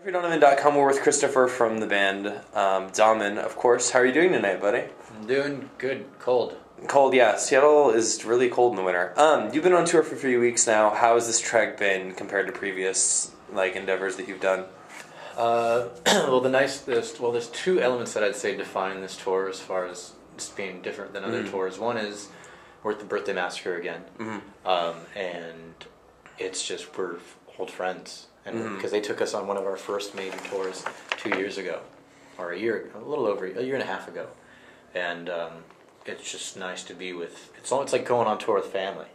Dommin.com, we're with Christopher from the band Dommin, of course. How are you doing tonight, buddy? I'm doing good. Cold. Cold, yeah. Seattle is really cold in the winter. You've been on tour for a few weeks now. How has this trek been compared to previous endeavors that you've done? There's two elements that I'd say define this tour as far as just being different than other tours. One is we're at the Birthday Massacre again, and it's just we're old friends, and because they took us on one of our first major tours 2 years ago, or a little over a year and a half ago, and it's just nice to be with. It's like going on tour with family.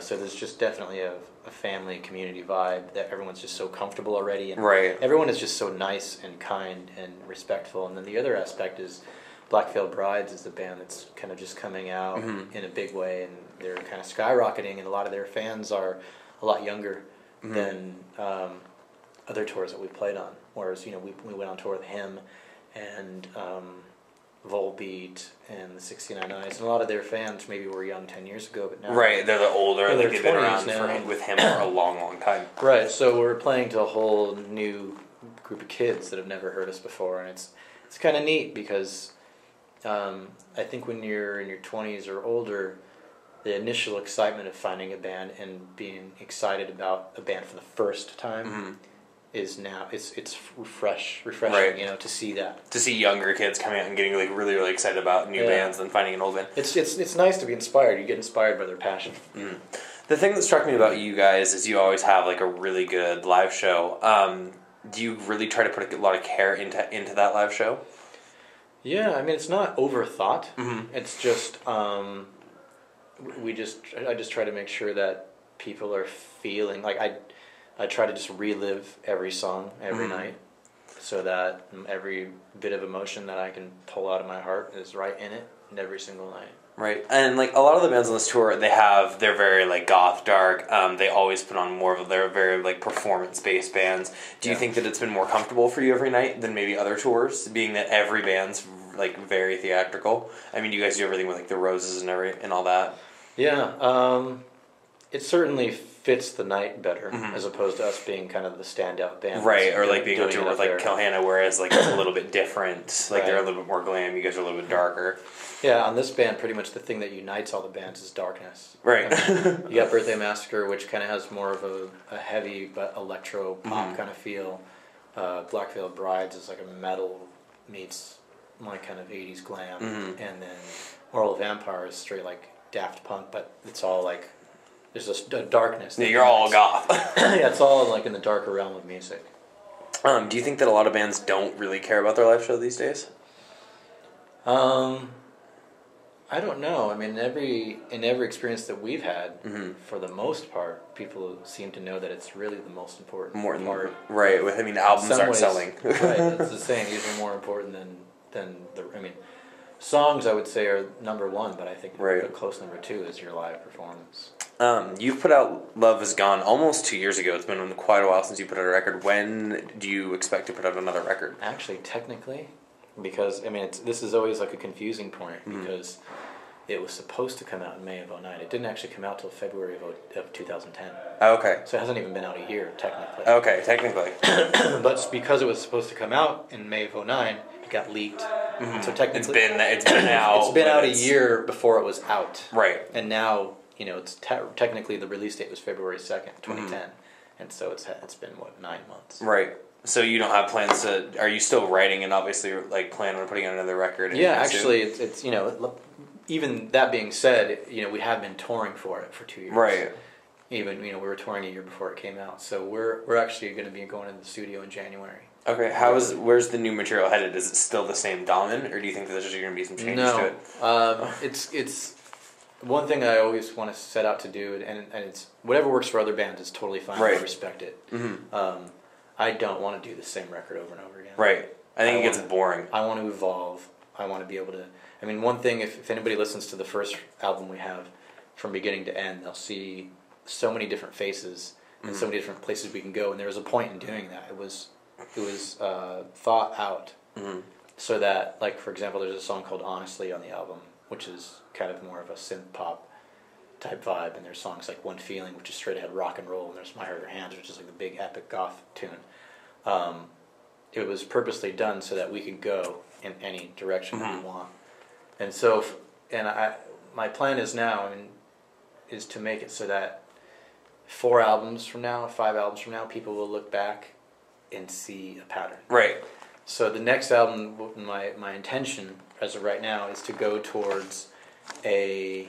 So there's just definitely a family community vibe that everyone's just so comfortable already, and everyone is just so nice and kind and respectful. And then the other aspect is Black Veil Brides is the band that's kind of just coming out in a big way, and they're kind of skyrocketing, and a lot of their fans are a lot younger than other tours that we've played on. Whereas we went on tour with him and Volbeat and the 69 Eyes, and a lot of their fans maybe were young 10 years ago, but now they're the older, they're they've been around with him for a long time. Right, so we're playing to a whole new group of kids that have never heard us before, and it's kind of neat because I think when you're in your 20s or older, the initial excitement of finding a band and being excited about a band for the first time is now it's refreshing, to see that. To see younger kids coming out and getting really excited about new bands and finding an old band. It's nice to be inspired. You get inspired by their passion. The thing that struck me about you guys is you always have a really good live show. Do you really try to put a lot of care into that live show? Yeah, I mean it's not overthought. It's just I just try to make sure that people are feeling like I try to just relive every song every night, so that every bit of emotion that I can pull out of my heart is right in it, and every single night. Right, and a lot of the bands on this tour, they're very goth dark. They always put on more of they're very performance based bands. Do you think that it's been more comfortable for you every night than maybe other tours, being that every band's very theatrical? I mean, you guys do everything with the roses and all that. Yeah, it certainly fits the night better as opposed to us being kind of the standout band. Right, or being on tour with Kelhanna, whereas it's a little bit different. They're a little bit more glam, you guys are a little bit darker. Yeah, on this band, pretty much the thing that unites all the bands is darkness. Right. You got Birthday Massacre, which kind of has more of a heavy but electro pop kind of feel. Black Veil Brides is a metal meets kind of 80s glam. And then Moral Vampire is straight Daft Punk, but it's all there's a darkness. Yeah, you're all goth. Yeah, it's all in the darker realm of music. Do you think that a lot of bands don't really care about their live show these days? I don't know. I mean, in every experience that we've had, for the most part, people seem to know that it's really the most important part. Right. The albums aren't selling. Right. It's the same. These are more important than the. I mean, songs I would say are number one, but I think a close number two is your live performance. You've put out Love Is Gone almost 2 years ago. It's been quite a while since you put out a record. When do you expect to put out another record? Actually, technically, because this is always a confusing point because it was supposed to come out in May of 2009. It didn't actually come out till February of 2010. Okay. So it hasn't even been out a year technically. Okay, technically. But because it was supposed to come out in May of 2009, it got leaked. So technically, it's been out. It's been out a year before it was out. Right. And now it's technically the release date was February 2nd, 2010, and so it's been 9 months. Right. So you don't have plans to? Are you still writing and obviously plan on putting out another record? Yeah, actually, it's even that being said, we have been touring for it for 2 years. Right. Even we were touring a year before it came out, so we're actually going to be going into the studio in January. Okay, where's the new material headed? Is it still the same Dommin, or do you think that there's going to be some change to it? No, it's one thing I always want to set out to do, and it's whatever works for other bands is totally fine. I respect it. I don't want to do the same record over and over again. Right. I think it gets boring. I want to evolve. I want to be able to. I mean, one thing, if anybody listens to the first album we have, from beginning to end, they'll see so many different faces and so many different places we can go. And there was a point in doing that. It was thought out, so that, for example, there's a song called "Honestly" on the album, which is kind of more of a synth pop type vibe, and there's songs like "One Feeling," which is straight ahead rock and roll, and there's "My Heart or Hands," which is the big epic goth tune. it was purposely done so that we could go in any direction that we want. And so, my plan is now, is to make it so that 4 albums from now, 5 albums from now, people will look back and see a pattern. Right. So the next album, my intention as of right now is to go towards an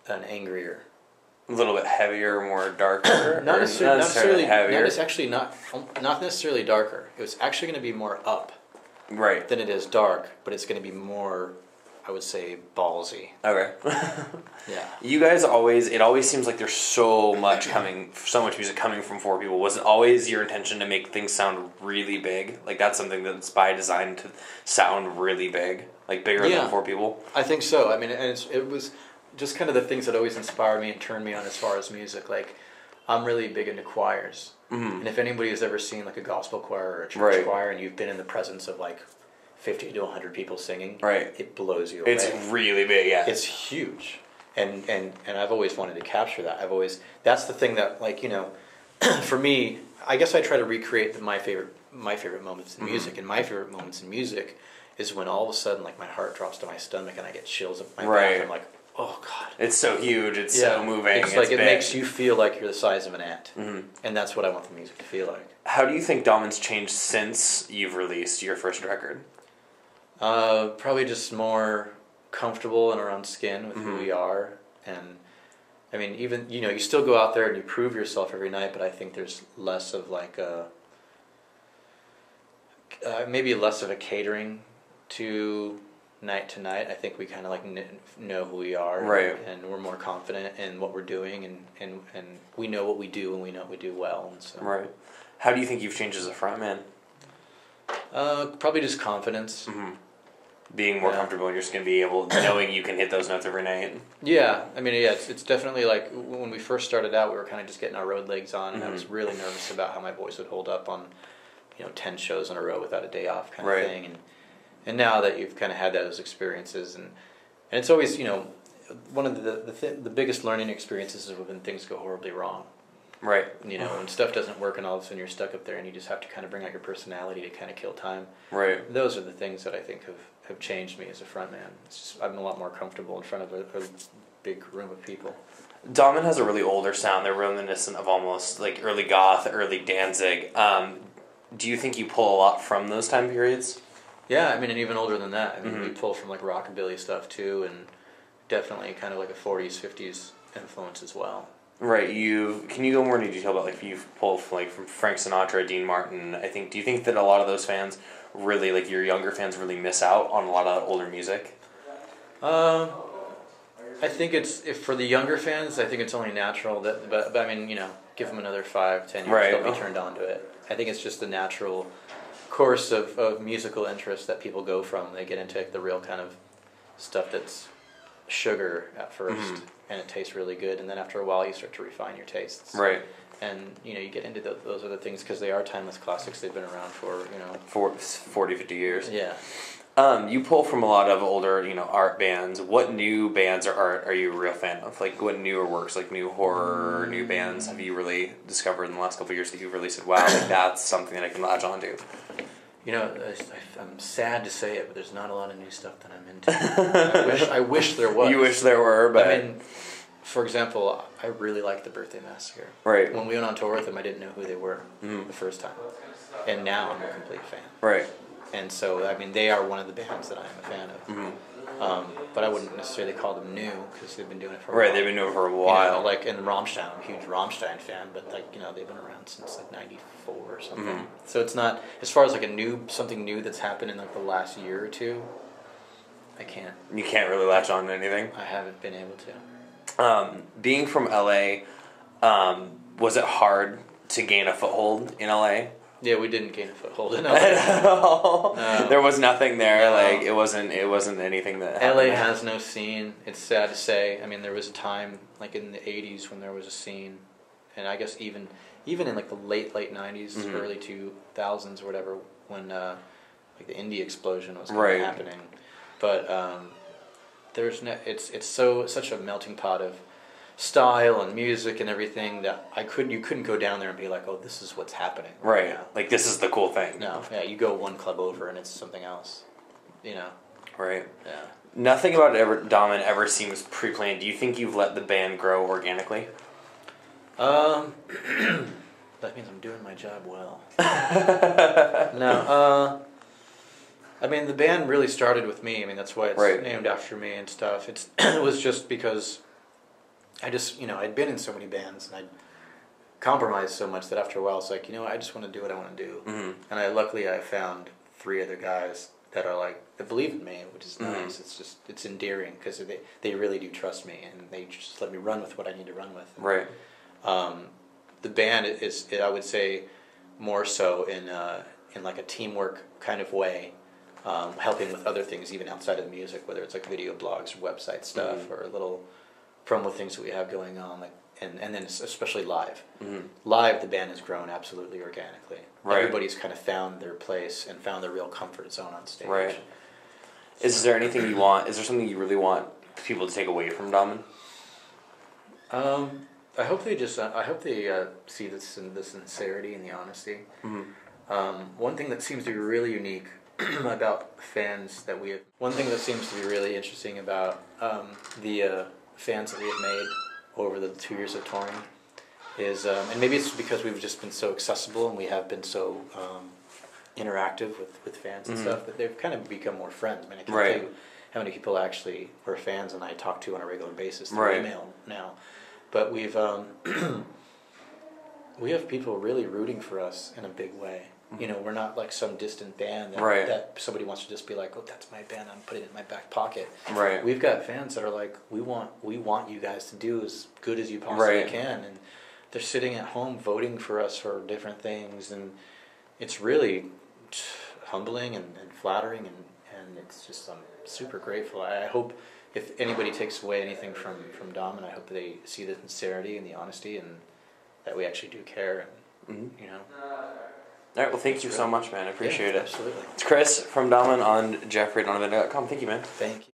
angrier, A little bit heavier, more darker. not necessarily heavier. not necessarily darker. It was actually going to be more up Right. than it is dark, but it's going to be more, I would say, ballsy. Okay. Yeah. You guys it always seems like there's so much music coming from 4 people. Was it always your intention to make things sound really big? Like that's something that's by design to sound really big, like bigger than 4 people? I think so. I mean, and it was just kind of the things that always inspired me and turned me on as far as music. Like, I'm really big into choirs. Mm-hmm. And if anybody has ever seen like a gospel choir or a church choir and you've been in the presence of like 50 to 100 people singing, it blows you away. It's really big, yeah. It's huge. And I've always wanted to capture that. That's the thing that, like, you know, for me, I guess I try to recreate my favorite moments in music. And my favorite moments in music is when all of a sudden, like, my heart drops to my stomach and I get chills up my back. I'm like, oh God. It's so huge. It's so moving. It's like, it makes you feel like you're the size of an ant. Mm-hmm. And that's what I want the music to feel like. How do you think Dommin's changed since you've released your first record? Probably just more comfortable in our own skin with who we are. And I mean, even, you know, you still go out there and you prove yourself every night, but I think there's less of like maybe less of a catering to night to night. I think we kind of like know who we are, and we're more confident in what we're doing, and we know what we do, and we know what we do well. And so. Right. How do you think you've changed as a frontman? Probably just confidence. Mm-hmm. Being more comfortable in your skin, being able, knowing you can hit those notes every night. Yeah, I mean, it's definitely like when we first started out, we were kind of just getting our road legs on, and I was really nervous about how my voice would hold up on, 10 shows in a row without a day off kind of thing. And now that you've kind of had those experiences, and it's always, one of the biggest learning experiences is when things go horribly wrong. Right. When stuff doesn't work and all of a sudden you're stuck up there and you just have to kind of bring out your personality to kind of kill time. Right. Those are the things that I think have changed me as a frontman. It's just, I'm a lot more comfortable in front of a big room of people. Dommin has a really older sound. They're reminiscent of almost like early goth, early Danzig. Do you think you pull a lot from those time periods? Yeah, I mean, and even older than that. I mean, we pull from like rockabilly stuff too, and definitely kind of like a 40s, 50s influence as well. Right. Can you go more into detail about like you've pulled like from Frank Sinatra, Dean Martin? Do you think that a lot of those fans really, like your younger fans, really miss out on a lot of older music? I think if for the younger fans, I think it's only natural that, but I mean, give them another 5, 10 years, they'll be turned on to it. I think it's just the natural course of musical interest that people go from. They get into like, the real kind of stuff that's sugar at first, and it tastes really good, and then after a while you start to refine your tastes. Right. And you get into those other things because they are timeless classics. They've been around for for 40, 50 years. Yeah. You pull from a lot of older, art bands. What new bands or art are you a real fan of? Like, what newer works, like new horror or new bands have you really discovered in the last couple of years that you've really said, wow, like that's something that I can latch on to? I'm sad to say it, but there's not a lot of new stuff that I'm into. I wish there was. You wish there were, but... I mean, for example, I really like the Birthday Massacre. Right. When we went on tour with them, I didn't know who they were the first time. And now I'm a complete fan. Right. And so, I mean, they are one of the bands that I'm a fan of. Mm-hmm. But I wouldn't necessarily call them new because they've been doing it for a while. Right, they've been doing it for a while. And Rammstein, I'm a huge Rammstein fan, but they've been around since like 94 or something. Mm-hmm. So it's not, as far as like something new that's happened in like the last year or two, I can't. You can't really latch on to anything? I haven't been able to. Being from LA, was it hard to gain a foothold in LA? Yeah, we didn't gain a foothold in LA. No. There was nothing there. No. Like it wasn't anything that happened. LA has no scene. It's sad to say. I mean, there was a time like in the 80s when there was a scene, and I guess even in like the late 90s, early 2000s or whatever, when like the indie explosion was kind of happening. But it's such a melting pot of style and music and everything that you couldn't go down there and be like, oh, this is what's happening Right. now. Like, this is the cool thing. No, yeah, you go one club over and it's something else, Right. Yeah. Nothing about Dommin ever seems pre-planned. Do you think you've let the band grow organically? That means I'm doing my job well. No, I mean, the band really started with me. I mean, that's why it's named after me and stuff. It was just because I just, I'd been in so many bands and I'd compromised so much that after a while it's like, I just want to do what I want to do. Mm-hmm. And luckily I found 3 other guys that are like, that believe in me, which is nice. It's endearing because they really do trust me and they just let me run with what I need to run with. Right. The band is, I would say, more so in like a teamwork kind of way, helping with other things even outside of music, whether it's like video blogs or website stuff or little promo things that we have going on, like and then especially live. Mm-hmm. Live, the band has grown absolutely organically. Right. Everybody's kind of found their place and found their real comfort zone on stage. Right. Is there anything you want? Is there something you really want people to take away from Dommin? I hope they see the sincerity and the honesty. Mm-hmm. One thing that seems to be really unique about fans that we have. One thing that seems to be really interesting about the fans that we have made over the 2 years of touring is, and maybe it's because we've just been so accessible and we have been so interactive with fans and stuff, that they've kind of become more friends. I mean, I can't tell you how many people actually were fans and I talk to on a regular basis through email now. But we have people really rooting for us in a big way. We're not like some distant band that somebody wants to just be like, oh, that's my band, I'm putting it in my back pocket. Right. We've got fans that are like, we want you guys to do as good as you possibly can, and they're sitting at home voting for us for different things, and it's really humbling and flattering, and it's just, I'm super grateful. I hope if anybody takes away anything from Dom, and I hope they see the sincerity and the honesty, and that we actually do care, and All right, well, thank you so much, man. I appreciate it. Absolutely. It's Chris from Dommin on jeffrey@donovan.com. Thank you, man. Thank you.